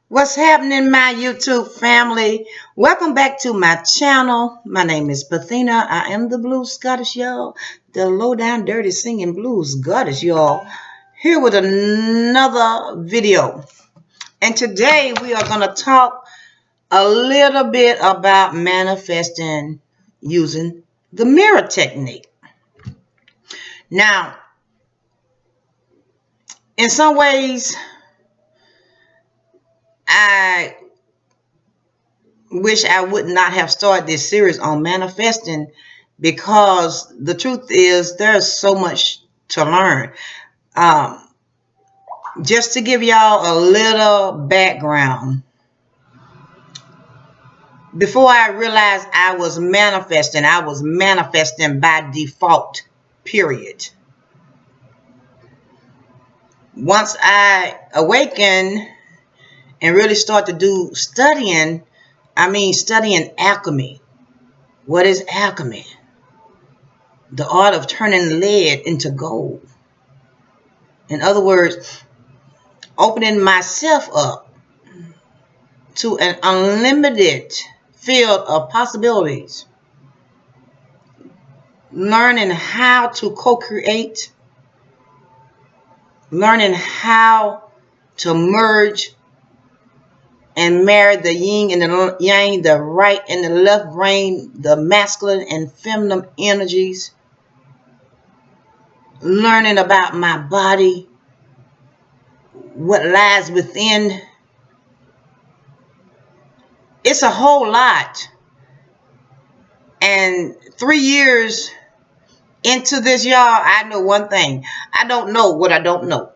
What's happening, my YouTube family? Welcome back to my channel. My name is Pathina. I am the Blues Goddess, y'all. The low down dirty singing blues goddess, y'all. Here with another video. And today we are going to talk a little bit about manifesting using the mirror technique. Now, in some ways, I wish I would not have started this series on manifesting because the truth is there's so much to learn. Um, just to give y'all a little background, before I realized I was manifesting by default, period. Once I awakened and really start to do studying, studying alchemy. What is alchemy? The art of turning lead into gold. In other words, opening myself up to an unlimited field of possibilities, learning how to co-create, learning how to merge and marry the yin and the yang, the right and the left brain, the masculine and feminine energies, learning about my body, what lies within. It's a whole lot. And 3 years into this, y'all, I know one thing. I don't know what I don't know.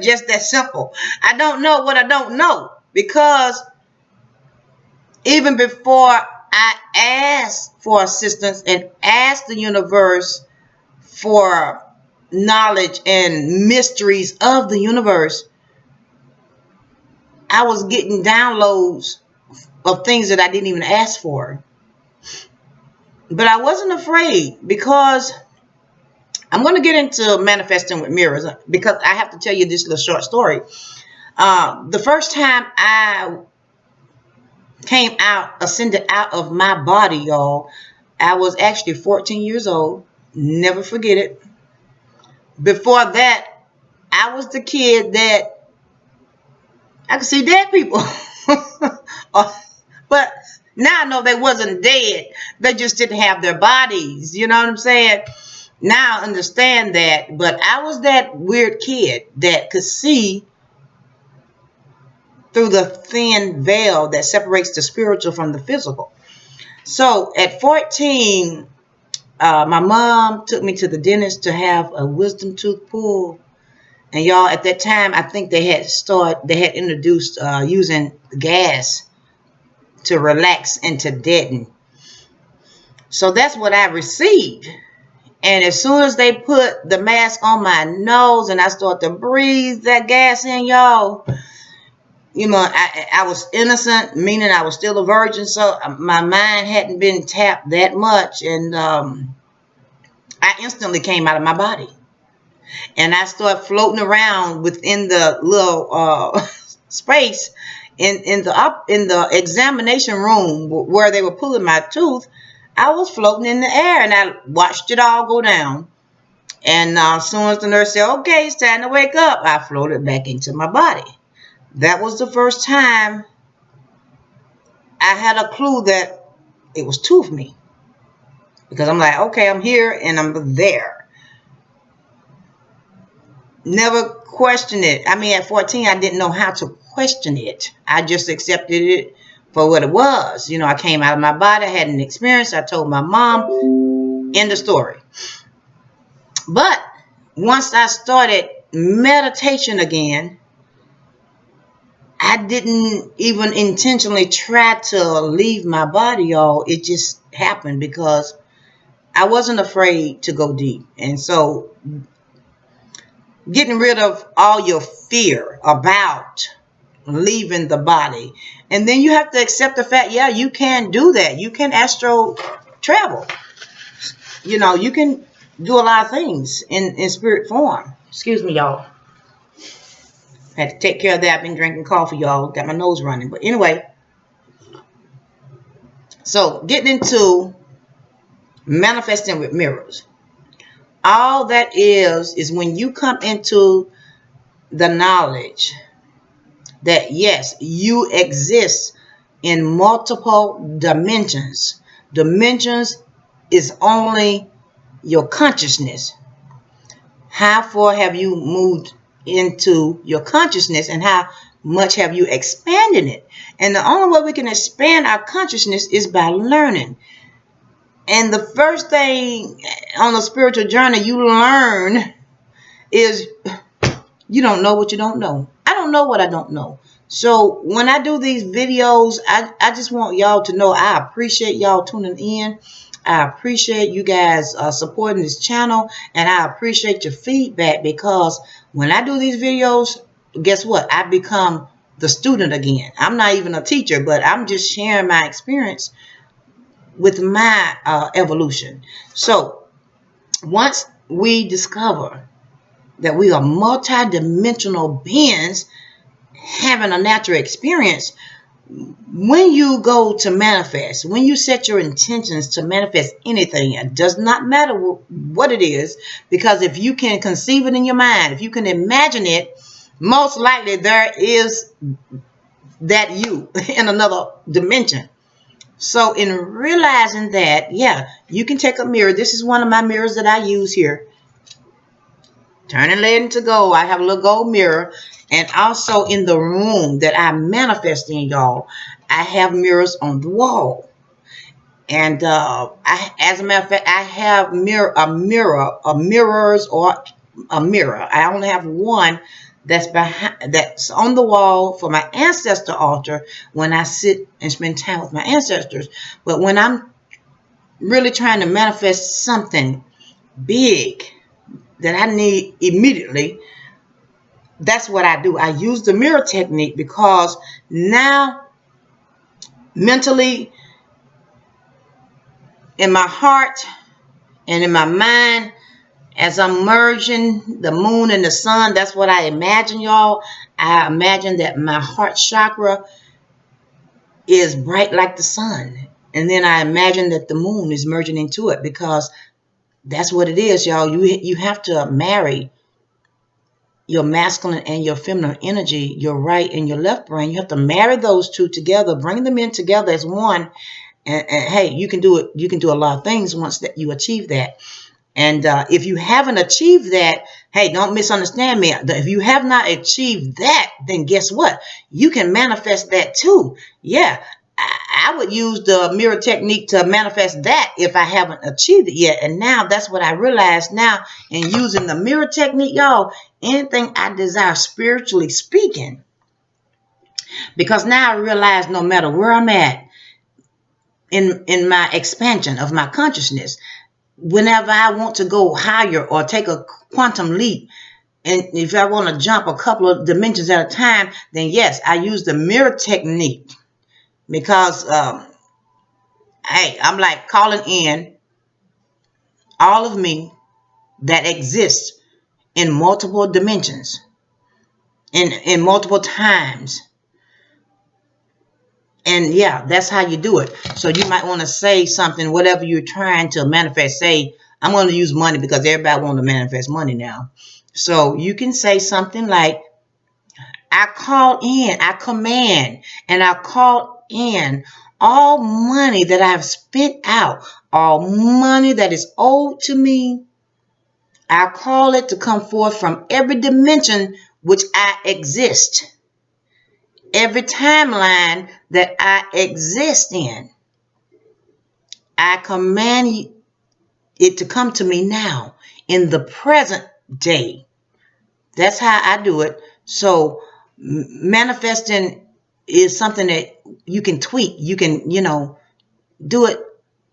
Just that simple. I don't know what I don't know. Because even before I asked for assistance and asked the universe for knowledge and mysteries of the universe, I was getting downloads of things that I didn't even ask for. But I wasn't afraid because I'm going to get into manifesting with mirrors because I have to tell you this little short story. The first time I ascended out of my body, y'all, I was actually 14 years old. Never forget it. Before that, I was the kid that I could see dead people. But now I know they wasn't dead. They just didn't have their bodies. You know what I'm saying? Now I understand that. But I was that weird kid that could see through the thin veil that separates the spiritual from the physical. So at 14, my mom took me to the dentist to have a wisdom tooth pulled. And y'all, at that time, I think they had introduced using gas to relax and to deaden. So that's what I received. And as soon as they put the mask on my nose and I started to breathe that gas in, y'all, you know, I was innocent, meaning I was still a virgin. So my mind hadn't been tapped that much. And I instantly came out of my body. And I started floating around within the little space in the examination room where they were pulling my tooth. I was floating in the air, and I watched it all go down. And as soon as the nurse said, "Okay, it's time to wake up," I floated back into my body. That was the first time I had a clue that it was two of me, because I'm like, okay, I'm here and I'm there. Never questioned it. I mean, at 14, I didn't know how to question it. I just accepted it for what it was. You know, I came out of my body, I had an experience. I told my mom, end of story. But once I started meditation again, I didn't even intentionally try to leave my body, y'all. It just happened because I wasn't afraid to go deep. And so getting rid of all your fear about leaving the body. And then you have to accept the fact, yeah, you can do that. You can astro travel. You know, you can do a lot of things in spirit form. Excuse me, y'all. Had to take care of that. I've been drinking coffee, y'all. Got my nose running. But anyway, so getting into manifesting with mirrors. All that is when you come into the knowledge that yes, you exist in multiple dimensions. Dimensions is only your consciousness. How far have you moved into your consciousness, and how much have you expanded it? And the only way we can expand our consciousness is by learning. And the first thing on a spiritual journey you learn is you don't know what you don't know. I don't know what I don't know. So when I do these videos, I just want y'all to know I appreciate y'all tuning in. I appreciate you guys supporting this channel, and I appreciate your feedback, because when I do these videos, guess what? I become the student again. I'm not even a teacher, but I'm just sharing my experience with my evolution. So once we discover that we are multidimensional beings having a natural experience, when you go to manifest, when you set your intentions to manifest anything, it does not matter what it is, because if you can conceive it in your mind, if you can imagine it, most likely there is that you in another dimension. So in realizing that, yeah, you can take a mirror. This is one of my mirrors that I use here. Turning lead into gold. I have a little gold mirror. And also in the room that I manifest in, y'all, I have mirrors on the wall. And as a matter of fact, I have mirrors or a mirror. I only have one that's on the wall for my ancestor altar when I sit and spend time with my ancestors. But when I'm really trying to manifest something big that I need immediately, that's what I do. I use the mirror technique, because now mentally, in my heart and in my mind, as I'm merging the moon and the sun, that's what I imagine, y'all. I imagine that my heart chakra is bright like the sun. And then I imagine that the moon is merging into it, because that's what it is, y'all. You have to marry your masculine and your feminine energy, your right and your left brain. You have to marry those two together, bring them in together as one. And hey, you can do it. You can do a lot of things once that you achieve that. And if you haven't achieved that, hey, don't misunderstand me. If you have not achieved that, then guess what? You can manifest that too. Yeah, I would use the mirror technique to manifest that if I haven't achieved it yet. And now that's what I realize now in using the mirror technique, y'all. Anything I desire spiritually speaking, because now I realize no matter where I'm at in my expansion of my consciousness, whenever I want to go higher or take a quantum leap, and if I want to jump a couple of dimensions at a time, then yes, I use the mirror technique, because hey, I'm like calling in all of me that exists in multiple dimensions, in multiple times. And yeah, that's how you do it. So you might want to say something, whatever you're trying to manifest. Say, I'm going to use money, because everybody wants to manifest money now. So you can say something like, I call in, I command, and I call in all money that I've spent out, all money that is owed to me. I call it to come forth from every dimension which I exist, every timeline that I exist in. I command it to come to me now in the present day. That's how I do it. So manifesting is something that you can tweak. You can, do it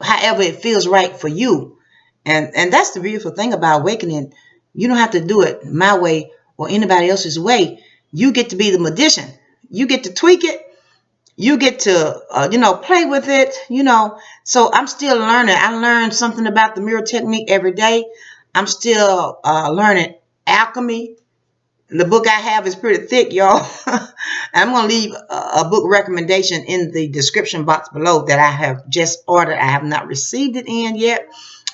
however it feels right for you. And that's the beautiful thing about awakening. You don't have to do it my way or anybody else's way. You get to be the magician. You get to tweak it. You get to, play with it, So I'm still learning. I learn something about the mirror technique every day. I'm still learning alchemy. The book I have is pretty thick, y'all. I'm going to leave a book recommendation in the description box below that I have just ordered. I have not received it in yet,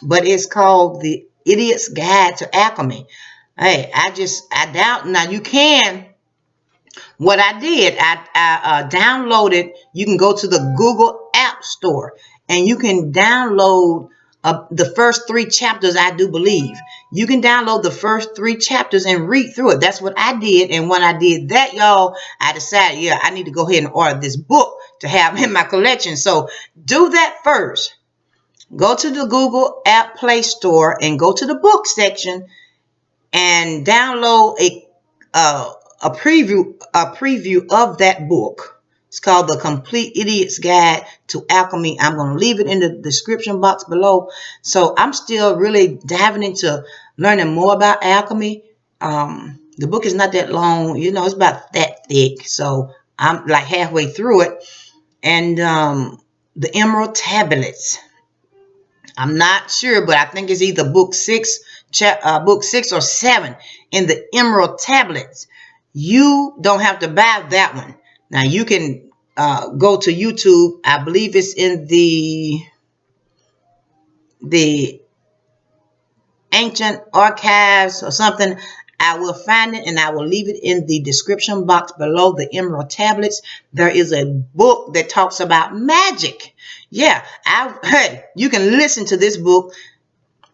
but it's called The Idiot's Guide to Alchemy. Hey, I doubt. Now, you can. What I did, I downloaded. You can go to the Google App Store and you can download the first 3 chapters. I do believe you can download the first 3 chapters and read through it. That's what I did. And when I did that, y'all, I decided, yeah, I need to go ahead and order this book to have in my collection. So do that first. Go to the Google App Play Store and go to the book section and download a preview of that book. It's called The Complete Idiot's Guide to Alchemy. I'm going to leave it in the description box below. So I'm still really diving into learning more about alchemy. The book is not that long, you know, it's about that thick. So I'm like halfway through it. And the Emerald Tablets. I'm not sure, but I think it's either book 6 or 7 in the Emerald Tablets. You don't have to buy that one. Now you can go to YouTube. I believe it's in the Ancient Archives or something. I will find it and I will leave it in the description box below. The Emerald Tablets. There is a book that talks about magic. Yeah, hey, you can listen to this book.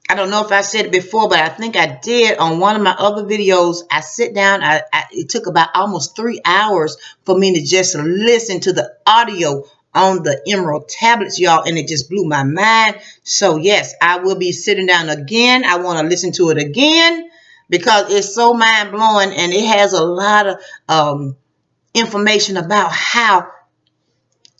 I don't know if I said it before, but I think I did on one of my other videos. I sit down. It took about almost 3 hours for me to just listen to the audio on the Emerald Tablets, y'all, and it just blew my mind. So, yes, I will be sitting down again. I want to listen to it again because it's so mind-blowing, and it has a lot of information about how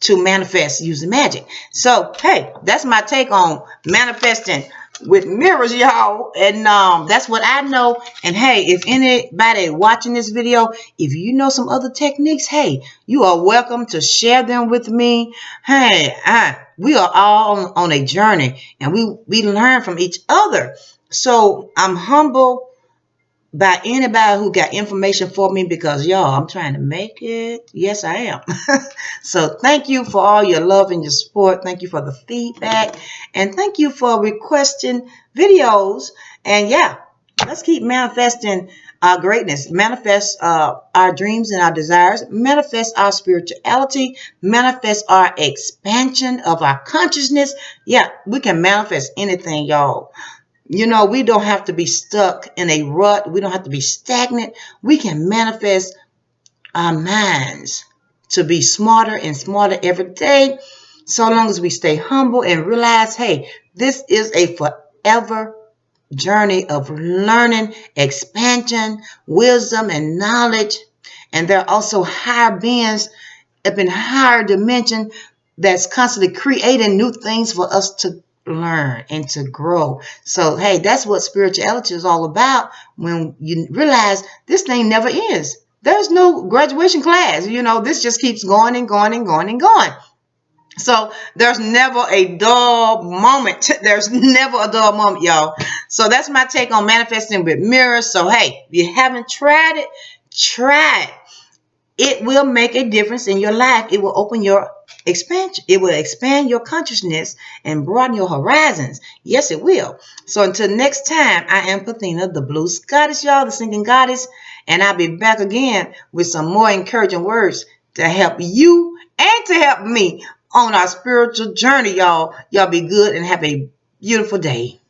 to manifest using magic. So, hey, that's my take on manifesting with mirrors, y'all. And that's what I know. And hey, if anybody watching this video, if you know some other techniques, hey, you are welcome to share them with me. Hey, we are all on a journey and we learn from each other. So I'm humble by anybody who got information for me because, y'all, I'm trying to make it. Yes, I am. So thank you for all your love and your support. Thank you for the feedback. And thank you for requesting videos. And, yeah, let's keep manifesting our greatness. Manifest our dreams and our desires. Manifest our spirituality. Manifest our expansion of our consciousness. Yeah, we can manifest anything, y'all. You know, we don't have to be stuck in a rut. We don't have to be stagnant. We can manifest our minds to be smarter and smarter every day, so long as we stay humble and realize, hey, this is a forever journey of learning, expansion, wisdom, and knowledge. And there are also higher beings up in higher dimension that's constantly creating new things for us to learn and to grow. So, hey, that's what spirituality is all about. When you realize this thing never ends. There's no graduation class. You know, this just keeps going and going and going and going. So there's never a dull moment. There's never a dull moment, y'all. So that's my take on manifesting with mirrors. So, hey, if you haven't tried it, try it. It will make a difference in your life. It will open your expansion. It will expand your consciousness and broaden your horizons. Yes, it will. So until next time, I am Pathina, the Blue Goddess, y'all, the Singing Goddess. And I'll be back again with some more encouraging words to help you and to help me on our spiritual journey, y'all. Y'all be good and have a beautiful day.